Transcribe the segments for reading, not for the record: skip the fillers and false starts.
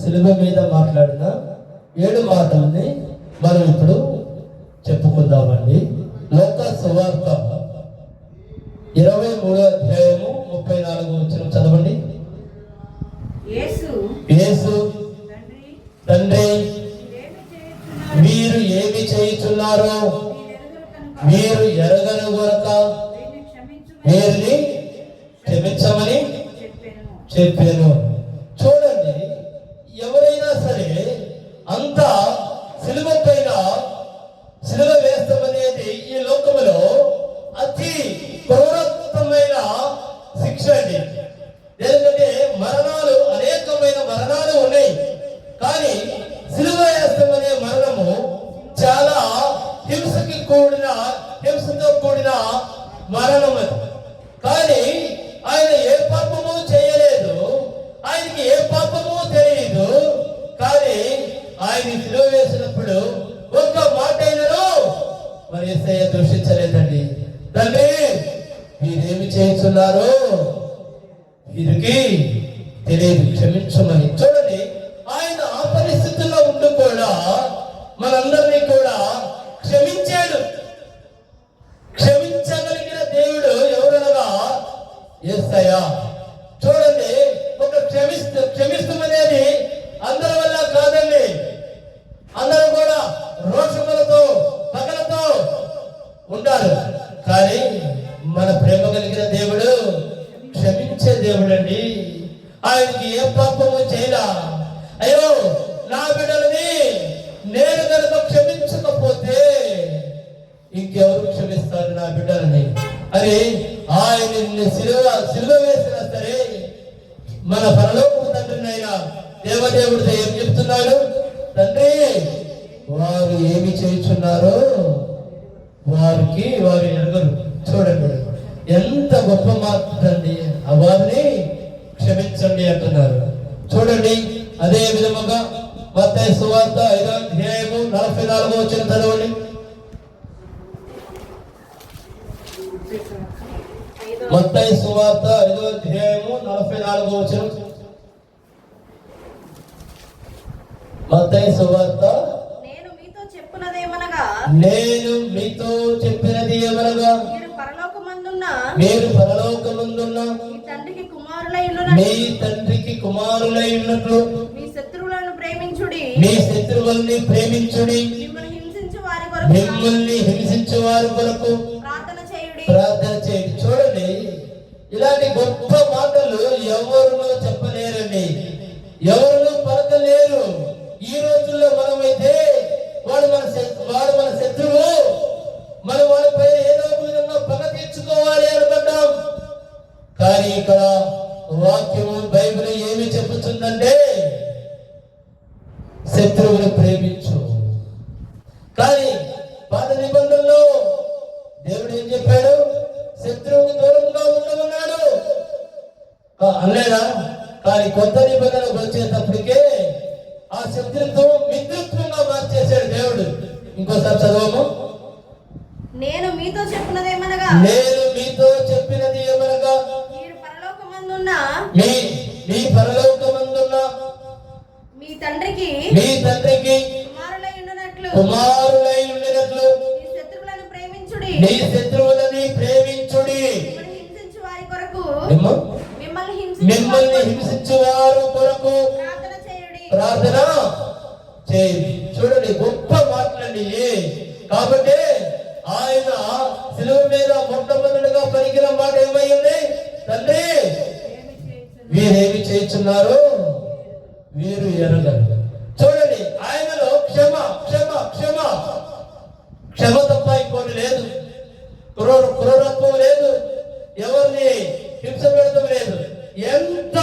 శిలువ మీద మాట్లాడిన 7 మాటల్ని మనం ఇప్పుడు చెప్పుకుందామండి. లోకా సువార్త 23వ అధ్యాయము 34వ వచనం చదవండి. యేసు తండ్రి, మీరు ఏమి చేయుచున్నారో మీరు ఎరగను గనుక వీరిని క్షమించమని చెప్పాను. చూడండి, ఎవరైనా సరే అంతా సిలువ పైన సిలువ వేస్తామనేది ఈ లోకములో అతి క్రూరమైన శిక్ష అండి. ఎందుకంటే మరణాలు, అనేకమైన మరణాలు ఉన్నాయి, కానీ సిలువ వేస్తామనే మరణము చాలా హింసతో కూడిన మరణం అది. కానీ ఆయన ఏ పాపము చేయలేదు, ఆయనకి ఏ పాపము తెలియదు. కానీ ఆయన సిలువ వేసినప్పుడు ఒక్క మాట అయినను మరి యేసయ్య దూషించలేదండి. తండ్రి, మీరేమి చేస్తున్నారో వీరికి తెలియదు, క్షమించమని. చూడండి, ఆయన ఆ పరిస్థితుల్లో ఉంటూ కూడా మనందరినీ కూడా క్షమించాడు. క్షమించగలిగిన దేవుడు ఎవరనగా యేసయ్య. చూడండి, ఒక క్షమిస్తామనేది అందరి వల్ల కాదండి. అందరూ కూడా రోషములతో పగలతో ఉంటారు, కానీ మన ప్రేమ కలిగిన దేవుడు క్షమించే దేవుడు అండి. ఆయనకి ఏ పాపము చేయలా. అయ్యో, నా బిడ్డలని నేను కనుక క్షమించకపోతే ఇంకెవరు క్షమిస్తారు నా బిడ్డలని అని ఆయన సిలువ వేసినా సరే మన పరలోకపు తండ్రినైనా దేవదేవుడితో ఏం చెప్తున్నాడు? తండ్రి, వారు ఏమి చేయుచున్నారో వారు ఎరగరు. చూడండి, ఎంత గొప్ప మాట అండి. వారిని క్షమించండి అంటున్నారు. చూడండి, అదే విధముగా మత్తయి సువార్త 5వ అధ్యాయము 44వ వచనం చదవండి. మత్తయి సువార్త 5వ అధ్యాయము 44వ వచనం. మత్తయి సువార్త, నేను మీతో చెప్పినది ఏమనగా మీరు పరలోకమందున్న మీ తండ్రికి కుమారులై ఉన్నట్లు మీ శత్రువులను ప్రేమించుడి, మిమ్మల్ని హింసించు వారి కొరకు ప్రార్థన చేయండి. చూడండి, ఇలాంటి గొప్ప మాటలు ఎవరునూ చెప్పలేరండి, ఎవరునూ పలకలేరు. ఈ రోజుల్లో మనమైతే వాడు మన శత్రువు, మనం వాడిపై ఏదో విధంగా పగ తీర్చుకోవాలి అనుకుంటాం. కానీ ఇక్కడ వాక్యము, బైబిల్ ఏమి చెబుతుందంటే శత్రువుని ప్రేమించు. కానీ పాత నిబంధనలో దేవుడు ఏం చెప్పాడు? శత్రువుకు దూరంగా ఉండమన్నాడు అనలేదా? కానీ కొత్త నిబంధనకు వచ్చేటప్పటికే ఆ శత్రుత్వం మిత్రుత్వంగా మార్చేశాడు దేవుడు. ఇంకోసారి చదవము. నేను మీతో చెప్పినది ఏమనగా మీరు పరలోకమందున్న మీ పరలోకమందున్న మీ తండ్రికి కుమారులై ఉండినట్లు మీ శత్రువులని ప్రేమించుడి, మిమ్మల్ని హింసించు వారు కొరకు ప్రార్థన చేయండి. చూడండి, గొప్ప మాటలండి. కాబట్టి ఆయన శిలువ మీద మొట్టమొదటిగా పలికిన మాట ఏమైంది? తండ్రి, వీరేమి చేస్తున్నారు వీరు ఎరగరు. చూడండి, ఆయనలో క్షమ క్షమ క్షమ క్షమ తప్ప ఇంకోటి లేదు. క్రూరత్వం లేదు, ఎవరిని హింస పెడతాం లేదు. ఎంత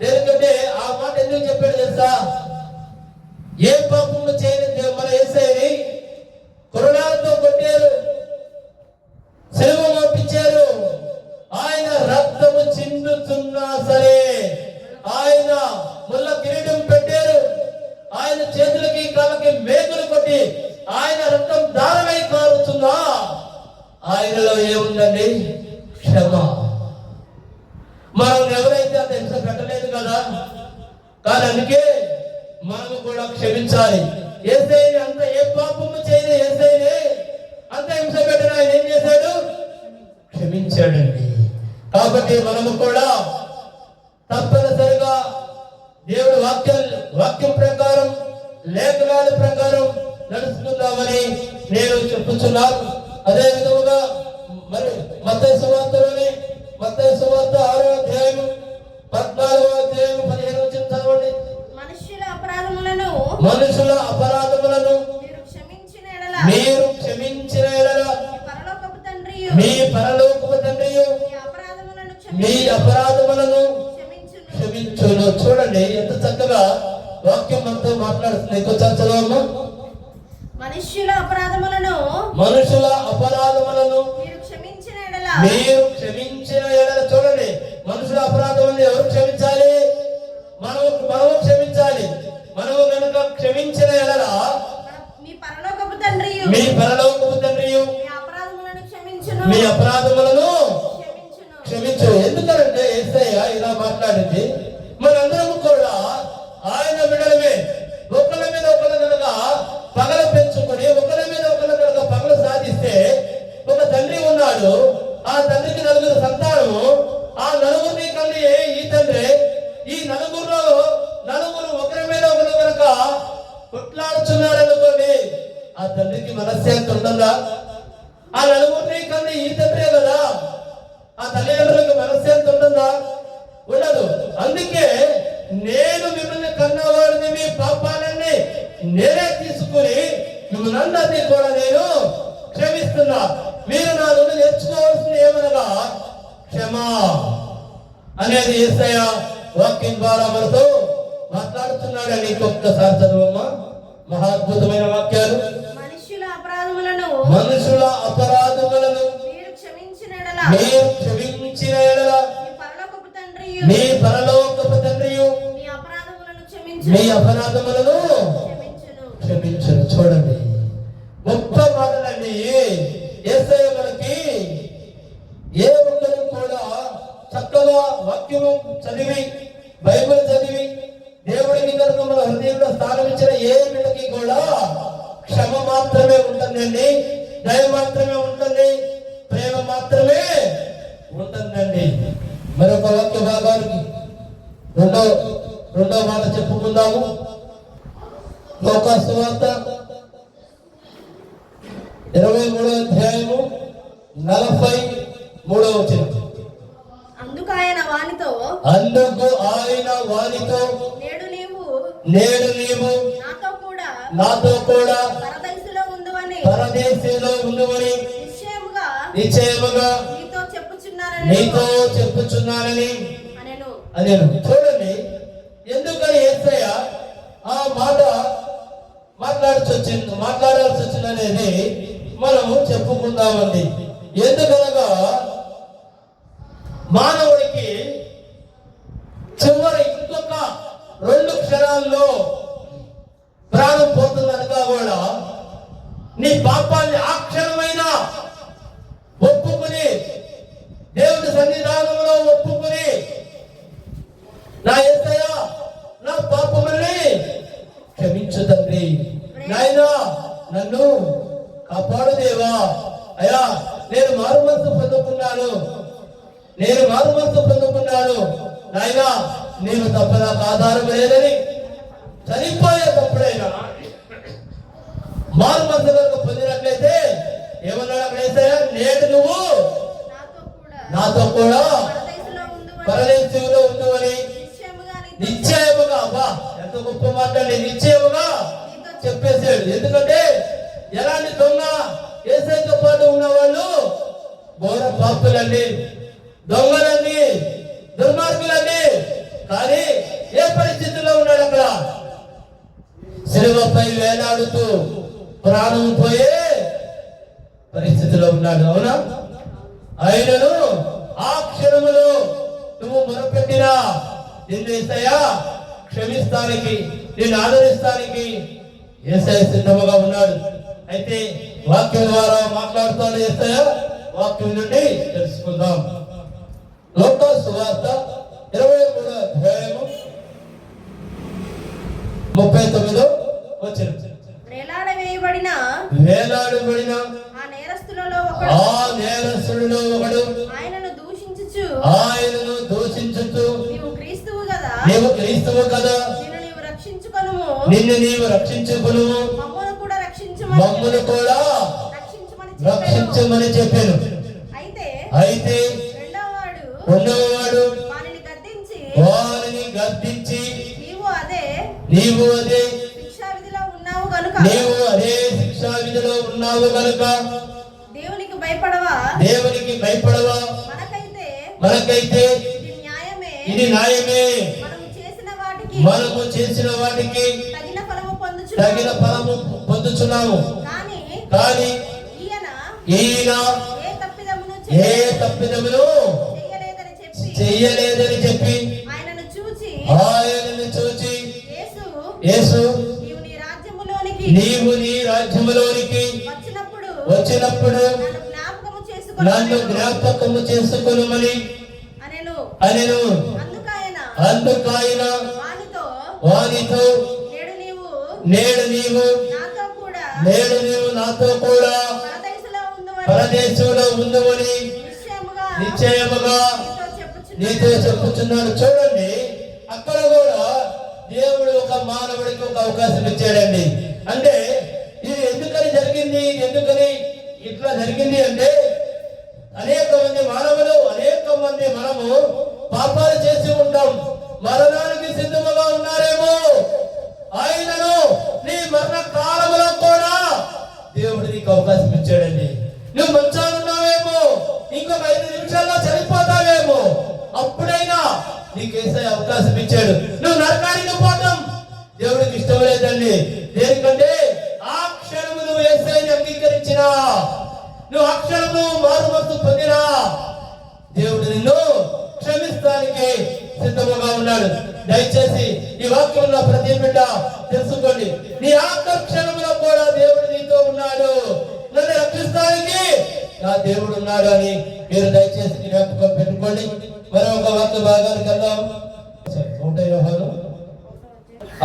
ఎందుకంటే ఆ మాట ఎందుకు చెప్పాడు తెలుసా? ఏ పాపము చేయలేదు మన యేసయ్యని కొరడాలతో కొట్టారు, సిలువ మోపించారు. ఆయన రక్తము చిందుతున్నా సరే, ఆయన ముళ్ళ కిరీటం పెట్టారు, ఆయన చేతులకి కాళ్ళకి మేకులు కొట్టి ఆయన రక్తం దారమై కారుతున్నా ఆయనలో ఏముందండి? క్షమ. మనం ఎవరైతే అంత హింస పెట్టలేదు కదా, కానీ అందుకే మనము కూడా క్షమించాలి. యేసయ్యని అంత ఏ పాపము చేయని యేసయ్యని అంత హింస పెట్టిన ఆయన ఏం చేశాడు? క్షమించాడండి. కాబట్టి మనము కూడా తప్పనిసరిగా దేవుడి వాక్యం ప్రకారం, లేఖనాల ప్రకారం నడుచుకుందామని నేను చెప్పుచున్నాను. అదే విధముగా మరి మత్తయి సువార్తలోని మత్తయి సువార్త 6వ అధ్యాయం 14వ అధ్యాయం 15వ వచనం చదవండి. మనుషుల అపరాధములను మీరు క్షమించిన ఎడల మీ పరలోకపు తండ్రియు మీ అపరాధములను క్షమించును. చూడండి ఎంత చక్కగా వాక్యం మనతో మాట్లాడుతుంది. ఇంకొంచెం చదవమ్మా. మనుషుల అపరాధములను మీరు క్షమించిన ఎడల. చూడండి, మనుషుల అపరాధములను ఎవరు క్షమించాలి? మనము క్షమించాలి. మనము కనుక క్షమించిన ఎడల మీ పరలోకపు తండ్రియు మీ అపరాధములను క్షమించు. ఎందుకంటే యేసయ్య ఇలా మాట్లాడింది, మనందరము కూడా ఆయన బిడ్డలమే. ఒకళ్ళ మీద ఒకళ్ళ కనుక పగల పెంచుకొని, ఒకళ్ళ మీద ఒకళ్ళ కనుక పగలు సాధిస్తే, ఒక తండ్రి ఉన్నాడు, ఆ తండ్రికి 4 సంతానము. ఆ 4 కలిగి ఈ తండ్రి, ఈ నలుగురు ఒకరి మీద ఒకరు కనుక కొట్లాడుచున్నాడు అనుకోండి, ఆ తండ్రికి మనశ్శాంతి ఉంటుందా? ఆ 4 కలిగి ఈ తండ్రే కదా, ఆ తల్లిదండ్రులకు మనశ్శాంతి ఉంటుందా? ఉండదు. అందుకే నేను మిమ్మల్ని కన్నవాడిని, మీ పాపాలన్నీ నేనే తీసుకుని మిమ్మల్ని అందరినీ కూడా నేను క్షమిస్తున్నా. మీరు నా నుండి నేర్చుకోవాల్సింది ఏమనగా క్షమా అనేది యేసయ్య వాక్యం ద్వారా మనతో మాట్లాడుతున్నాడని ఇంకొకసారి చదవమ్మా. మహాద్భుతమైన వాక్యాలు. మనుషుల అపరాధములను మీరు క్షమించిన ఎడల మీ పరలోకపు తండ్రియు మీ అపరాధములను క్షమించును. చూడండి, గొప్ప మాటలండి. యేసయ్య మనకి ఏ ఒక్కరు కూడా చక్కగా వాక్యము చదివి, బైబిల్ చదివి, దేవుడికి కనుక మన హృదయంలో స్థానం ఇచ్చిన ఏ బిడ్డకి కూడా క్షమ మాత్రమే ఉంటుందండి, దయ మాత్రమే ఉంటుంది, ప్రేమ మాత్రమే ఉంటుందండి. మరొక వాక్య భాగానికి రెండో మాట చెప్పుకుందాము. లూకా సువార్త 23వ అధ్యాయము 43వ వచనం. అందుకు ఆయన వానితో నేడు నీవు నాతో కూడా పరదేశంలో ఉండువని నిశ్చయముగా నీతో చెప్పుచున్నానని అనేను. చూడండి, ఎందుకని యేసయ్య ఆ మాట మాట్లాడాల్సి వచ్చింది అనేది మనము చెప్పుకుందామండి. ఎందుకనగా మానవుడికి చివరి ఇంకొక 2 క్షణాల్లో ప్రాణం పోతుందనగా కూడా నీ పాపాన్ని ఆ క్షణమైనా ఒప్పుకుని, దేవుడి సన్నిధానంలో ఒప్పుకుని, నా యేసయ్య నా పాపముల్ని క్షమించు తండ్రి, నాయనా నన్ను కాపాడు దేవా, అయ్యా నేను మారుమనసు పొందుకున్నాను నాయనా, నేను తప్ప నాకు ఆధారం లేదని చనిపోయే తప్పుడైనా మారుమనసు పొందినట్లయితే ఏమన్నాడు అక్కడ యేసయ్య? నేడు నువ్వు నాతో కూడా పరదేశంలో ఉండువని నిశ్చయముగా. అబ్బా, ఎంత గొప్ప మాట్లాడి నిశ్చయముగా చెప్పేసాడు. ఎందుకంటే ఎలాంటి దొంగ యేసయ్యతో పాటు ఉన్నవాళ్ళు ఘోర పాపులండి, దొంగలండి, దుర్మార్గులండి. కానీ ఏ పరిస్థితుల్లో ఉన్నాడు? అక్కడ శిలువపై వేలాడుతూ ప్రాణం పోయే పరిస్థితిలో ఉన్నాడు. అవునా? ఆయనను ఆ క్షణములో నువ్వు మొరపెట్టినా నిన్ను యేసయ్య క్షమిస్తానికి, నిన్ను ఆదరిస్తానికి యేసయ్య సిద్ధముగా ఉన్నాడు. అయితే వాక్యం ద్వారా మాట్లాడుతాడు యేసయ్య. వాక్యం నుండి తెలుసుకుందాం. లూకా సువార్త 23వ అధ్యాయము 39వ వచనం. వేలాడవేయబడిన వేలాడబడిన ఆ నేరస్తులలో ఒకడు ఆయనను దూషించుచు నీవు క్రీస్తువు కదా నిన్ను నీవు రక్షించుకొనుము మమ్మును కూడా రక్షించమని చెప్పాను. అయితే రెండవవాడు వారిని గద్దించి నీవు అదే శిక్షా విధిలో ఉన్నావు గనుక దేవునికి భయపడవా మనకైతే ఇది న్యాయమే మనము చేసిన వాటికి తగిన ఫలము పొందుచున్నాము. కానీ ఈయన ఏ తప్పిదమును చెయ్యలేదని చెప్పి ఆయనను చూచి యేసు నీవు నీ రాజ్యములోనికి వచ్చినప్పుడు నన్ను జ్ఞాపకము చేసుకొనుమని అనెను. అందుకాయన వానితో నేడు నీవు నాతో కూడా పరదేశంలో ఉందమని నిశ్చయముగా నీతో చెప్పుచున్నాను. చూడండి, అక్కడ కూడా దేవుడు ఒక మానవుడికి ఒక అవకాశం ఇచ్చాడండి. అంటే ఇది ఎందుకని జరిగింది, ఎందుకని ఇట్లా జరిగింది అంటే అనేక మంది మనము పాపాలు చేసి ఉంటాం, మరణానికి సిద్ధముగా ఉన్నారేమో. ఆయనను నీ మరణ కాలంలో కూడా దేవుడు నీకు అవకాశం ఇచ్చాడండి. నువ్వు మంచాలున్నావేమో, ఇంకొక 5 నిమిషాల్లో చనిపోతావేమో, అప్పుడైనా నీకేసే అవకాశం ఇచ్చాడు. నువ్వు నరకానికి పోతాం దేవుడికి ఇష్టం లేదండి. దేనికంటే ఆ క్షణము నువ్వు యేసయ్యని అంగీకరించినా, నువ్వు ఆ క్షణము మారుమనసు పొందినా దేవుడు నిన్ను క్షమిస్తానికి సిద్ధముగా ఉన్నాడు. దయచేసి ఈ వాక్యంలో ప్రతి బిడ్డ తెలుసుకోండి, నీ ఆఖరి క్షణంలో కూడా దేవుడు నీతో ఉన్నాడు, నన్ను రక్షిస్తానికి నా దేవుడు ఉన్నాడు అని మీరు దయచేసి జ్ఞాపకం పెట్టుకోండి. మరొక వాక్య భాగానికి వెళ్దాం. 1 యోహాను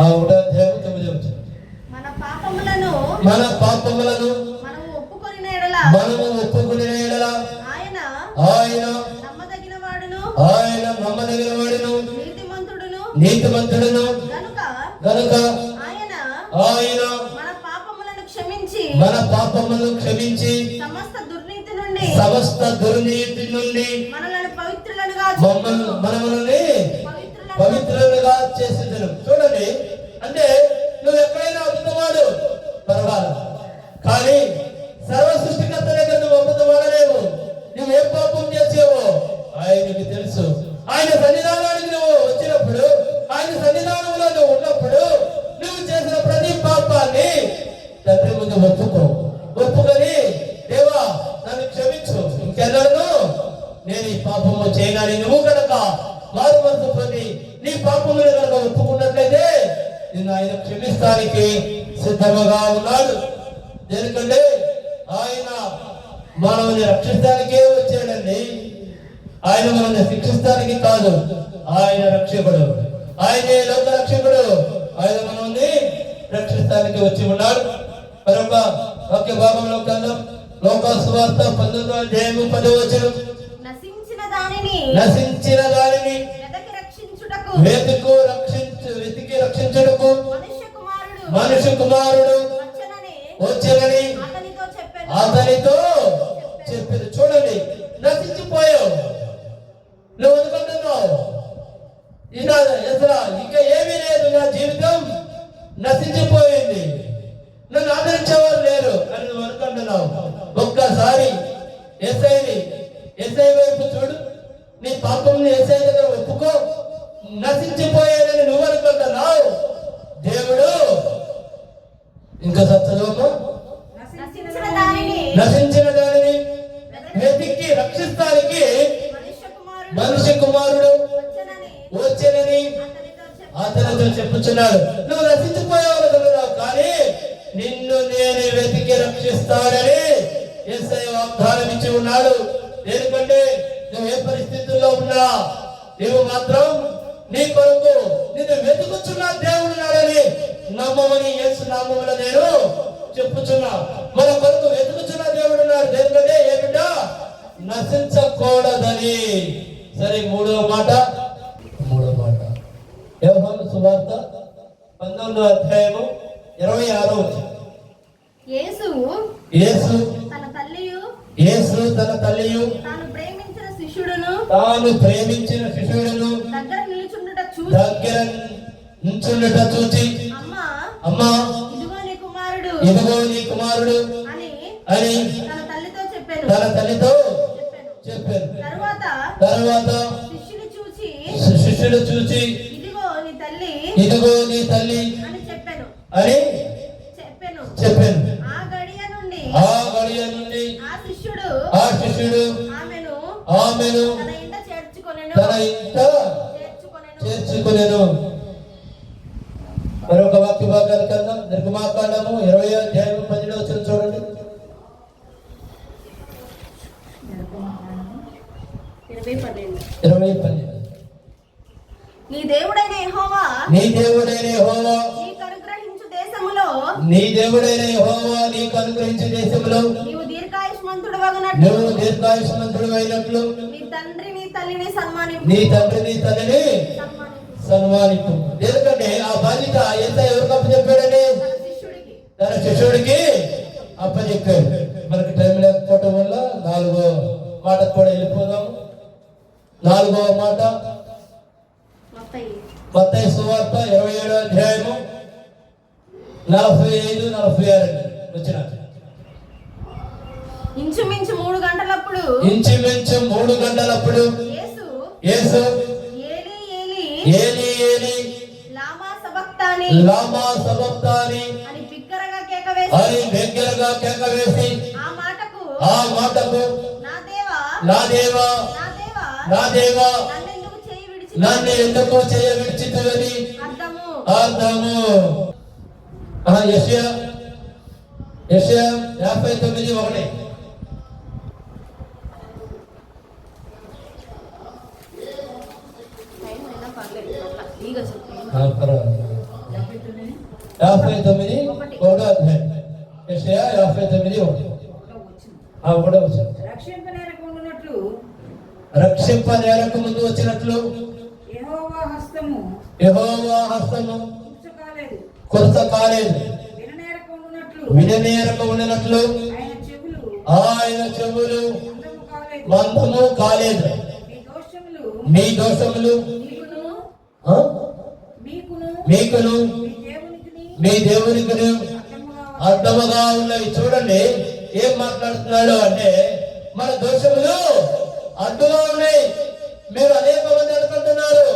1వ అధ్యాయం 9వ వచనం. మన పాపములను మనము ఒప్పుకొనిన ఎడల ఆయన నమ్మదగినవాడును నీతిమంతుడును గనుక ఆయన మన పాపములను క్షమించి సమస్త దుర్నీతి నుండి మనల్ని పవిత్రులుగా చేసేదను. చూడండి, అంటే నువ్వు ఎక్కడైనా అబద్ధమాడు పర్వాలేదు, కానీ సర్వ సృష్టికర్త దగ్గర నువ్వు అబద్ధమాడలేవు. నువ్వు ఏ పాపం చేసావో ఆయనకి తెలుసు. ఆయన సన్నిధానానికి నువ్వు వచ్చినప్పుడు, ఆయన సన్నిధానంలో నువ్వు ఉన్నప్పుడు నువ్వు చేసిన ప్రతి పాపాన్ని తండ్రి ముందు ఒప్పుకొని దేవా నన్ను క్షమించు, ఇంకెన్నడూ నేను ఈ పాపము చేయనని నువ్వు కనుక మారు మనసు పొంది నీ పాపములు కనుక ఒప్పుకున్నట్లయితే నిన్ను ఆయన క్షమిస్తానికి సిద్ధముగా ఉన్నాడు. ఎందుకంటే ఆయన మనల్ని రక్షిస్తానికే వచ్చాడండి. ఆయన మనల్ని శిక్షిస్తానికి కాదు. ఆయన రక్షకుడు, ఆయనే లోక రక్షకుడు. ఆయన మనల్ని రక్షిస్తానికి వచ్చి ఉన్నాడు. మరొక వాక్య భాగంలో కన్నా లోకా సువార్త 19వ అధ్యాయం 10వ వచనం. నశించిన దానిని వెతికి రక్షించుటకు మనుష్య కుమారుడు వచ్చెనని అతనితో చెప్పారు. చూడండి, నశించిపోయావు, నువ్వు అనుకుంటున్నావు ఇంకా ఏమీ లేదు, నా జీవితం నశించిపోయింది, నన్ను ఆదరించేవారు లేరు అని నువ్వు అనుకుంటున్నావు. ఒక్కసారి యేసయ్య వైపు చూడు, నీ పాపంని యేసయ్య దగ్గర ఒప్పుకో. నశించిపోయేదని నువ్వు అనుకుంటున్నావు, దేవుడు ఇంకా సత్సలోము నశించిన దానిని వెతికి రక్షిస్తానికి మనుష్య కుమారుడు వచ్చేనని అతనితో చెప్పుచున్నాడు. నువ్వు నశించిపోయేవారు కానీ నిన్ను నేను వెతికి రక్షిస్తానని యేసయ్య వాగ్దానం ఇచ్చి ఉన్నాడు. ఎందుకంటే నువ్వు ఏ పరిస్థితుల్లో ఉన్నా నువ్వు మాత్రం నీ కొరకు నిన్ను వెతుకుచున్న దేవుడు ఉన్నాడని అని యేసు నామములో నేను చెప్పుచున్నా. మన కొరకు వెతుకుచున్న దేవుడు ఉన్నాడు. దేవుడే ఏ బిడ్డ నశించకూడదని. సరే, మూడవ మాట యోహాను సువార్త 19వ అధ్యాయము 26వ వచనం. యేసు యేసు తన తల్లియు తన తల్లియు తాను ప్రేమించిన శిష్యుడును దగ్గర నిల్చుండుట చూచి అమ్మా ఇదిగో నీ కుమారుడు అని తన తల్లితో చెప్పాను. తరువాత శిష్యుడు చూచి ఇదిగో నీ తల్లి అని చెప్పాను. ఆ గడియ నుండి ఆ శిష్యుడు ఆమెను తన ఇంట చేర్చుకొనెను. మరొక వాక్య భాగాల కన్నా నిర్గమాకాండము 20వ అధ్యాయం 12వ వచనం చూడండి. 20:12. నీ దేవుడైన యెహోవా నీకు అనుగ్రహించు దేశములో నీవు దీర్ఘాయుష్మంతుడవైనట్లు నీ తండ్రి నీ తల్లిని సన్మానింపు. ఎందుకంటే ఆ బాధ్యత ఎవరికి అప్పచెప్పాడని తన శిష్యుడికి అప్పచెప్పాడు. మనకి టైం లేకపోవటం వల్ల 4వ మాటకు కూడా వెళ్ళిపోదాము. 4వ మాట మత్తయి సువార్త 27వ అధ్యాయము 45-46 వచ్చిన. ఇంచుమించు 3 గంటలప్పుడు యేసు ఏలీ లామా సబక్తాని అని బిగ్గరగా కేక వేసి ఆ మాటకు నా దేవా నన్ను ఎందుకు చేయ విడిచితివని అర్థము. యెషయా 59:1. యెషయా 59:1. రక్షింపనేరకు ముందు వచ్చినట్లు యెహోవా హస్తము కొరత కాలేదు. విననేరకు ఉండినట్లు ఆయన చెవులు మందము కాలేదు. మీ దోషములు మీకును మీ దేవునికి అర్థముగా ఉన్నవి. చూడండి ఏం మాట్లాడుతున్నాడు అంటే, మన దోషములు అడ్డుగా ఉన్నాయి. మీరు అనేక మంది అనుకుంటున్నారు,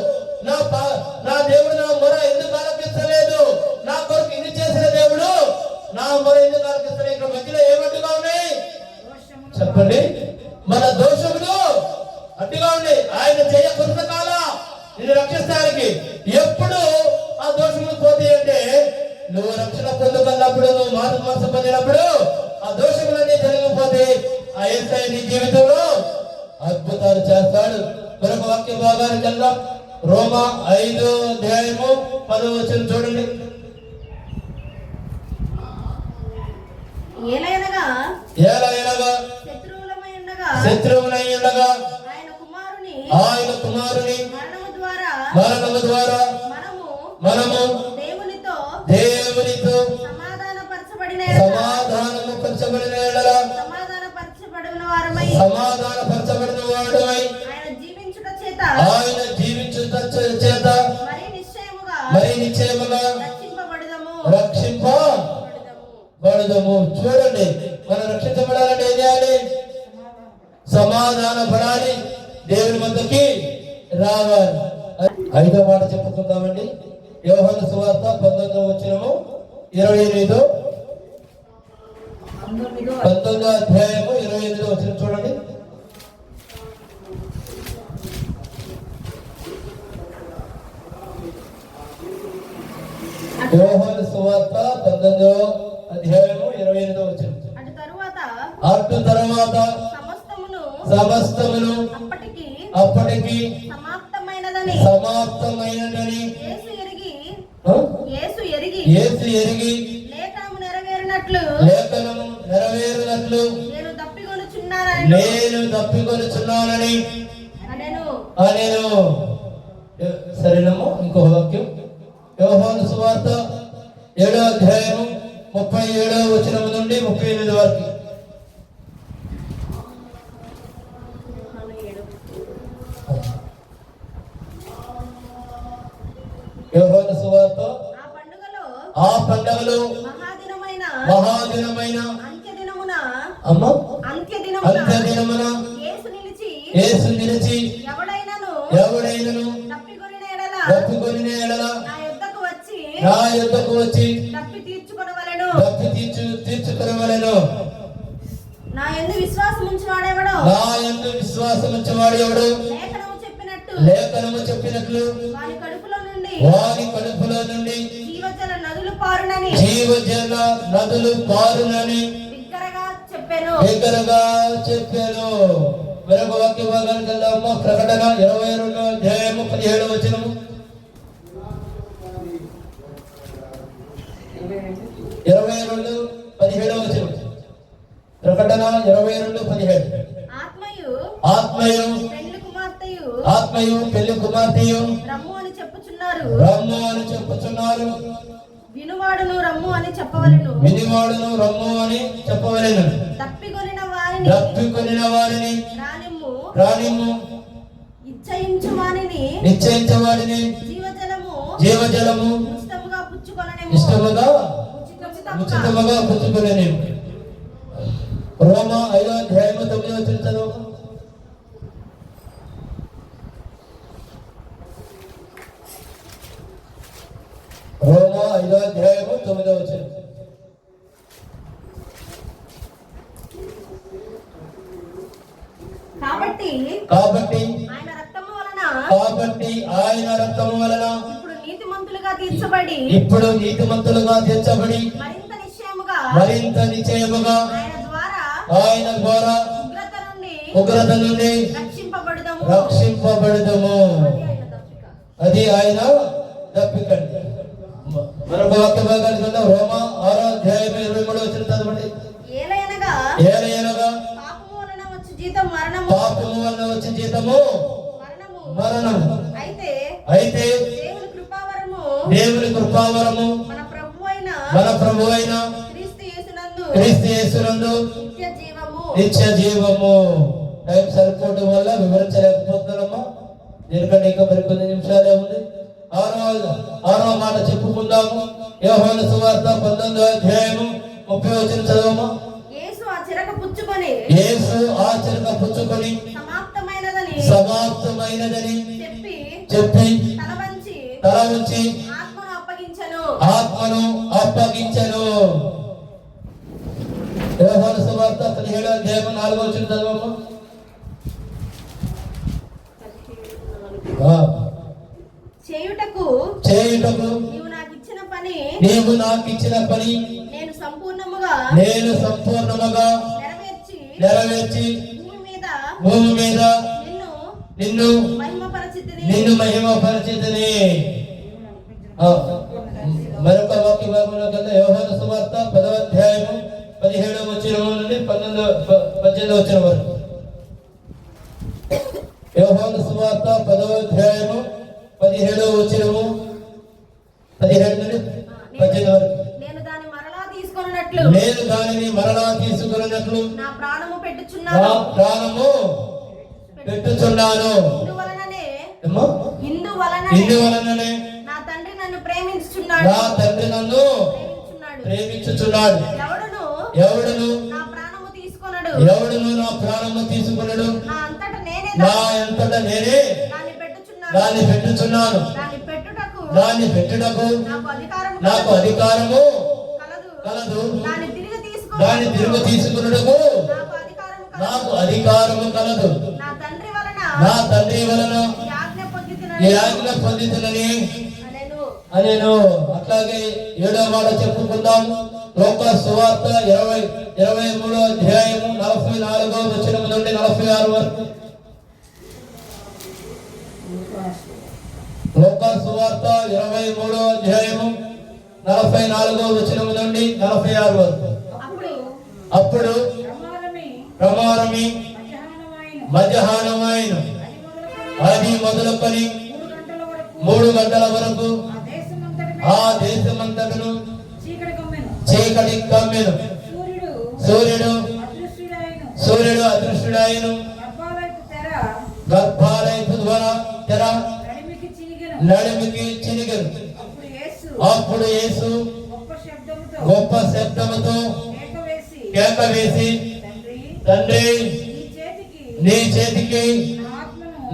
నా దేవుడు నా మొర ఎందుకు ఆలకిస్తలేదు, నా కొరకు ఇది చేసిన దేవుడు నా మొర ఎందుకు ఆలకిస్తలేదు. ఇక్కడ మధ్యలో ఏమడ్డుగా ఉన్నాయి చెప్పండి. మన దోషములు అడ్డుగా ఉన్నాయి. ఆయన చేయ కృతకాల నిన్ను రక్షిస్తానికి. ఎప్పుడు ఆ దోషములు పోతాయి అంటే, నువ్వు రక్షణ పొందుకున్నప్పుడు, నువ్వు మాసు పొందినప్పుడు ఆ దోషములన్నీ జరిగిపోతే ఆ యేసయ్య నీ జీవితంలో అద్భుతాలు చేస్తాడు. మరొక వాక్య భాగానికి వెళ్దాం. రోమా 5వ అధ్యాయము 10వ వచనం చూడండి. ఏలయనగా శత్రువులై ఉండగా ఆయన కుమారుని మరణము ద్వారా మనము దేవునితో సమాధానపరచబడిన వాడమై ఆయన జీవించుట చేత మరి నిశ్చయముగా రక్షింపబడదము. చూడండి, మనం రక్షించబడాలంటే ఏం చేయాలి? సమాధాన పడాలి, దేవుని వద్దకి రావాలి. 5వ మాట చెప్పుకుందామండి. యోహాను సువార్త 19వ వచనము 19వ అధ్యాయము 28వ వచనం చూడండి. యోహాను సువార్త 19వ అధ్యాయము 28వ వచనం. అటు తరువాత సమస్తమును అప్పటికి సమాప్తమైనదని యేసు ఎరిగి యేసు ఎరిగి లేఖనము నెరవేరినట్లు నేను తప్పికొనుచున్నానని అనెను. సరేనమ్మా. ఇంకో వాక్యం యోహాను సువార్త 7వ అధ్యాయము 37వ వచనం నుండి 38 వరకు. యోహాను సువార్త ఆ పండుగలో మహాదినమైన అంత్యదినమున యేసు నిలిచి ఎవడైనను తప్పికొనిన ఎడల నా యొద్దకు వచ్చి తప్పి తీర్చుకొనవలెను. నా యందు విశ్వాసం ఉంచువాడెవడో లేఖనము చెప్పినట్లు వాని కడుపులో నుండి జీవజల నదులు పారునని బిగ్గరగా చెప్పాను. మరొక వాక్య భాగానికి వెళ్దాము. ప్రకటన 22వ అధ్యాయము 17వ వచనము. 22:17 వచనం. ప్రకటన 22:17. ఆత్మయు పెళ్లి కుమార్తెయు రమ్ము అని చెప్పుచున్నారు. వినువాడును రమ్ము అని చెప్పవలెను. తప్పికొనిన వారిని రానిమ్ము. ఇచ్చయించు వానిని జీవజలము ఉచితముగా పుచ్చుకొనెను. రోమా 5వ అధ్యాయము 9వ వచనం చదువు. రోమా 5వ అధ్యాయము 9వ వచనం. కాబట్టి ఆయన రక్తము వలన ఇప్పుడు నీతిమంతులుగా తీర్చబడి మరింత నిశ్చయముగా ఆయన ద్వారా ఉగ్రత నుండి రక్షింపబడదము. అది ఆయన తప్పికండి. మరొక వాక్య భాగానికి వెళ్దాం. రోమా 6వ అధ్యాయం 23వ వచనం చదవండి. ఏలయనగా పాపము వలన వచ్చే జీతము మరణము. అయితే దేవుని కృపావరము మన ప్రభువైన క్రీస్తు యేసునందు నిత్య జీవము. టైం సరిపోవడం వల్ల వివరించలేకపోతున్నామా. దీనికంటే ఇంకా మరికొన్ని నిమిషాలే ఉంది. 6వ మాట చెప్పుకుందాము. యోహాను సువార్త 19వ అధ్యాయము 30వ వచనం చదవమా. యేసు ఆ చిరక పుచ్చుకొని సమాప్తమైనదని చెప్పి తల వంచి ఆత్మను అప్పగించెను. యోహాను సువార్త 17వ అధ్యాయము 4వ వచనం చదవమా. చేయుటకు నీవు నాకు ఇచ్చిన పని నేను సంపూర్ణముగా నెరవేర్చి భూమి మీద నిన్ను మహిమపరచితిని. మరొక వాక్య భాగంలో కన్నా యోహాను సువార్త 10వ అధ్యాయము 17వ వచనం నుండి 18వ వచనం వరకు. యోహాను సువార్త 10వ అధ్యాయము 17వ వచనము 17 నుండి 18 వరకు. నేను దానిని మరలా తీసుకొనున్నట్లు నా ప్రాణము పెట్టుచున్నాను. ఇందువలననే నా తండ్రి నన్ను ప్రేమించుచున్నాడు. ఎవడును నా ప్రాణము తీసుకొనడు. నా అంతట నేనే దాన్ని పెట్టుచున్నాను. దాన్ని పెట్టుటకు నాకు అధికారము కలదు. దాన్ని తిరిగి తీసుకున్నటకు నాకు అధికారము కలదు. నా తండ్రి వలన ఈ ఆజ్ఞ పొందితులని అనేను. అట్లాగే 7వ మాట చెప్పుకుందాం. లూకా సువార్త 23వ అధ్యాయము 44వ వచనం నుండి 46 వరకు. లూకా సువార్త 23వ అధ్యాయము 44వ వచనం నుండి 46 వరకు. అప్పుడు ప్రమారమి మధ్యాహ్నమైన అది మొదలుకొని 3 గంటల వరకు ఆ దేశమంతటను చీకటి కమ్మెను. సూర్యుడు అదృశ్యుడాయను. గర్భాలయపు ద్వారా తెర నడిమికి చినిగెను. అప్పుడు యేసు గొప్ప శబ్దముతో కేక వేసి, తండ్రి, నీ చేతికి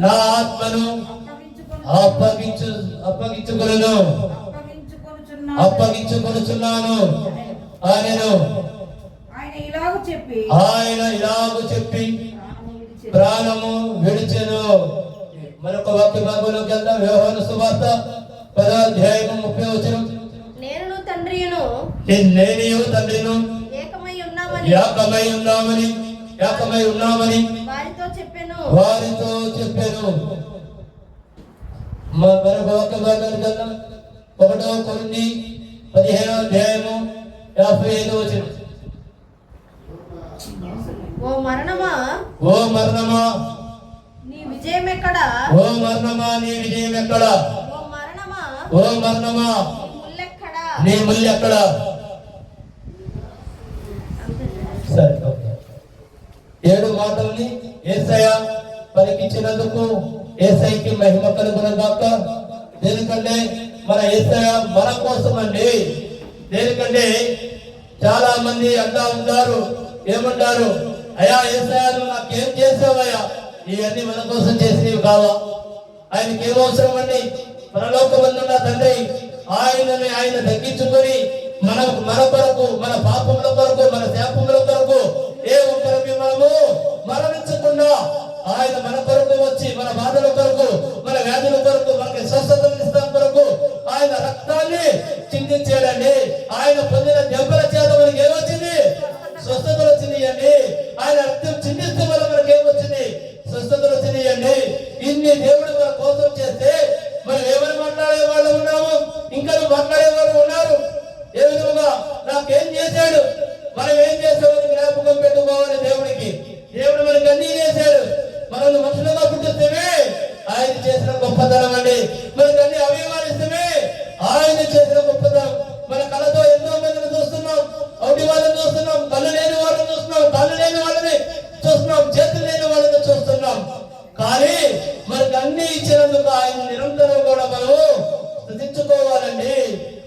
నా ఆత్మను అప్పగించుకొనుచున్నాను ఆయనను. ఆయన ఇలాగు చెప్పి ప్రాణము విడిచెను. మరొక వాక్య భాగంలోకి వెళ్దాం. యోహాను సువార్త 10వ అధ్యాయం 30వ వచనం. నేను తండ్రియును ఏకమై ఉన్నామని వారితో చెప్పెను. మరొక వాక్య భాగానికి వెళ్దాం. 1వ కొరింథీ 15వ అధ్యాయము 55వ వచనం. ఓ మరణమా నీ విజయం ఎక్కడా? ఓ మరణమా నీ ముల్లెక్కడా? సరే, 7 మాటల్ని యేసయ్య పలికించినందుకు యేసయ్యకి మహిమ కలుగునుగాక. దేనికంటే మన యేసయ్య మన కోసం అండి. దేనికంటే చాలా మంది అంటా ఉంటారు, ఏమంటారు, అయ్యా యేసయ్య నువ్వు నాకేం చేసావయ్యా, ఇవన్నీ మన కోసం చేసినవి కావా? ఆయనకి ఏం అవసరం అండి? పరలోకమందున్న తండ్రి ఆయన తగ్గించుకొని మన కొరకు, మన పాపముల కొరకు, మన శాపముల కొరకు ఏ ఒక్కరికి మనము మరణించకుండా ఆయన మన కొరకు వచ్చి మన బాధల కొరకు, మన వ్యాధుల కొరకు, మనకి స్వస్థతలు ఇస్తాం కొరకు ఆయన రక్తాన్ని చిందించాడండి. ఆయన పొందిన దెబ్బల చేత మనకి ఏమొచ్చింది? స్వస్థతలు వచ్చినాయండి. ఆయన రక్తం చిందిస్తే వల్ల మనకి ఏమొచ్చింది? స్వస్థతలు వచ్చినాయండి. ఇన్ని దేవుడు మన కోసం చేస్తే మనం ఏమని మాట్లాడే వాళ్ళు ఉన్నాము, ఇంకా మాట్లాడే వాళ్ళు ఉన్నారు. ఏ విధంగా నాకేం చేశాడు, మనం ఏం చేసామని జ్ఞాపకం పెట్టుకోవాలి. దేవుడు మనకి అన్ని చేశాడు. మనల్ని మనుషులుగా పుట్టిస్తేనే ఆయన చేసిన గొప్పతనం అండి. మనకి అన్ని అవయవాలు ఇస్తేనే ఆయన చేసిన గొప్పతనం. మన కళతో ఎంతో మందిని చూస్తున్నాం, అవుటి వాళ్ళని చూస్తున్నాం, కళ్ళు లేని వాళ్ళని చూస్తున్నాం, కాళ్ళు లేని వాళ్ళని చూస్తున్నాం, చేతులు లేని వాళ్ళని చూస్తున్నాం. కానీ మనకు అన్ని ఇచ్చినందుకు ఆయన నిరంతరం కూడా మనం స్తుతించుకోవాలండి.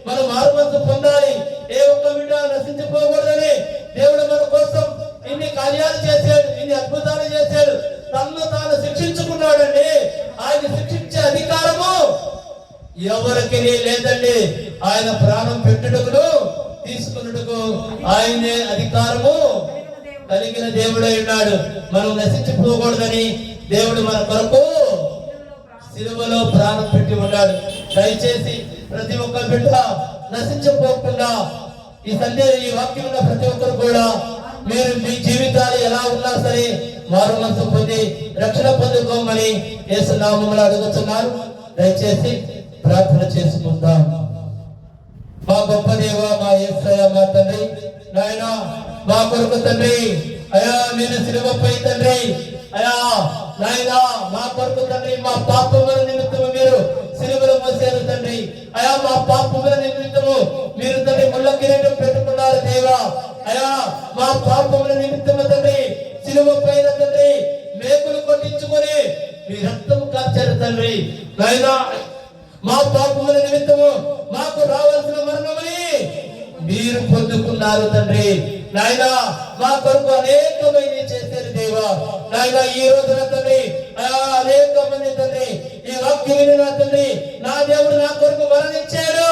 మనం మారుమనసు పొందాలి. ఏ ఒక్క బిడ్డ నశించిపోకూడదని దేవుడు మన కోసం ఇన్ని కార్యాలు చేశాడు, ఇన్ని అద్భుతాలు చేశాడు. తనను తాను శిక్షించుకున్నాడండి. ఆయన శిక్షించే అధికారము ఎవరికి లేదండి. ఆయన ప్రాణం పెట్టుటకు తీసుకున్నట్టుకు ఆయనే అధికారము కలిగిన దేవుడై ఉన్నాడు. మనం నశించిపోకూడదని దేవుడు మన కొరకు సిలువలో ప్రాణం పెట్టి ఉన్నాడు. దయచేసి ప్రతి ఒక్క బిడ్డ నశించిపోకుండా ఈ వాక్యం ఉన్న ప్రతి ఒక్కరు కూడా మీరు మీ జీవితాలు ఎలా ఉన్నా సరే మారు మనసు పొంది రక్షణ పొందుకోమని యేసు నామములో అడుగుతున్నారు. దయచేసి ప్రార్థన చేసుకుందాం. మా గొప్ప దేవ, మా యేసయ్య, మా తండ్రి, నాయన మా కొరకు తండ్రి, అయా నేను సిలువపై తండ్రి, అయా నాయన మా కొరకు తండ్రి, మా పాపముల నిమిత్తము మీరు సిలువలో మోసారు తండ్రి. అయా మా పాపముల నిమిత్తము మీరు తండ్రి ముళ్ళ కిరీటం పెట్టుకున్నారు దేవా. అయా మా పాపముల నిమిత్తము తండ్రి సిలువ పైన తండ్రి మేకులు కొట్టించుకొని మీ రక్తము కార్చారు తండ్రి. నాయన మా పాపముల నిమిత్తము మాకు రావాల్సిన మరణమని మీరు పొందుకున్నారు తండ్రి. నాయన మా కొరకు అనేకమైన చేశారు దేవా. నాయన ఈ రోజున తండ్రి అనేక మంది తండ్రి ఈ వాక్యం వినిన తండ్రి, నా దేవుడు నా కొరకు మరణించాడు,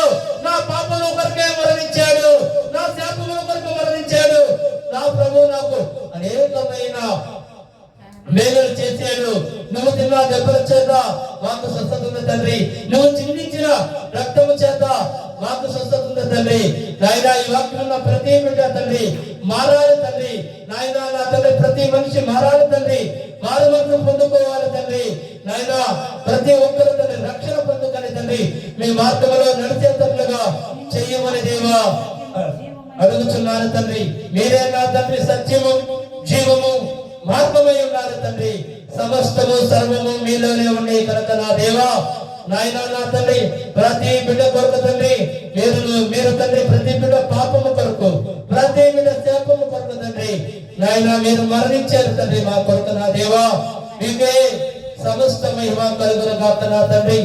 నా పాపముల కొరకే మరణించాడు, నా శాపముల కొరకు మరణించాడు, నా ప్రభువు నాకు అనేకమైన మేలులు చేశాడు. నువ్వు తిన్న దెబ్బల చేత మాకు స్వస్థత ఉంది తండ్రి, నువ్వు చిందించిన రక్తము చేత మాకు స్వస్థత ఉంది తండ్రి. నాయన ఈ వాక్యం ఉన్న ప్రతి బిడ్డ తండ్రి మారాలి తండ్రి. నాయన నా తండ్రి ప్రతి మనిషి మారాలి తండ్రి, మారు మనసు పొందుకోవాలి తండ్రి. నాయన ప్రతి ఒక్కరు తండ్రి రక్షణ పొందుకొని తండ్రి మీ మార్గంలో నడిచేటట్లుగా చెయ్యమని అడుగుచున్నాను తండ్రి. మీరే నా తండ్రి సత్యము జీవము మార్గమై ఉన్నారు తండ్రి. సమస్తము సర్వము మీలోనే ఉండే కనుక నా దేవా నాయన నా తండ్రి ప్రతి బిడ్డ కొరకు తండ్రి మీరు తండ్రి ప్రతి బిడ్డ పాపము కొరకు ప్రతి బిడ్డ శాపము కొరకు తండ్రి నాయన మీరు మరణించారు తండ్రి మా కొరకు నా దేవా. మీకే సమస్త మహిమ కలుగును గాక నా తండ్రి.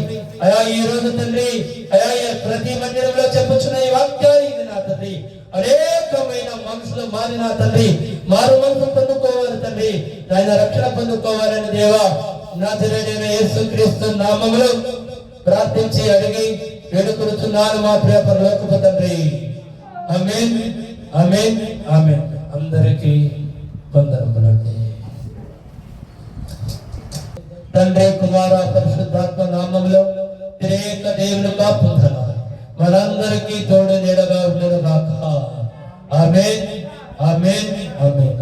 అయా ఈ రోజు తండ్రి అయా ప్రతి మందిరంలో చెప్పుచున్న ఈ వాక్యాలు ఇది నా తండ్రి అనేకమైన మనుషులు మారిన తండ్రి మారు మనసు పొందుకోవాలి తండ్రి ఆయన రక్షణ పొందుకోవాలని దేవా నజరేయుడైన యేసుక్రీస్తు నామములో ప్రార్థించి అడిగి వేడుకొనుచున్నాను మా ప్రియ పరలోకపు తండ్రి. ఆమేన్ ఆమేన్ ఆమేన్. అందరికీ వందనములండి. తండ్రి కుమార పరిశుద్ధాత్మ నామములో త్రియేక దేవునిగా పొందనాలి. మనందరికీ తోడు నీడగా ఉండను గాక. ఆమేన్ ఆమేన్ ఆమేన్.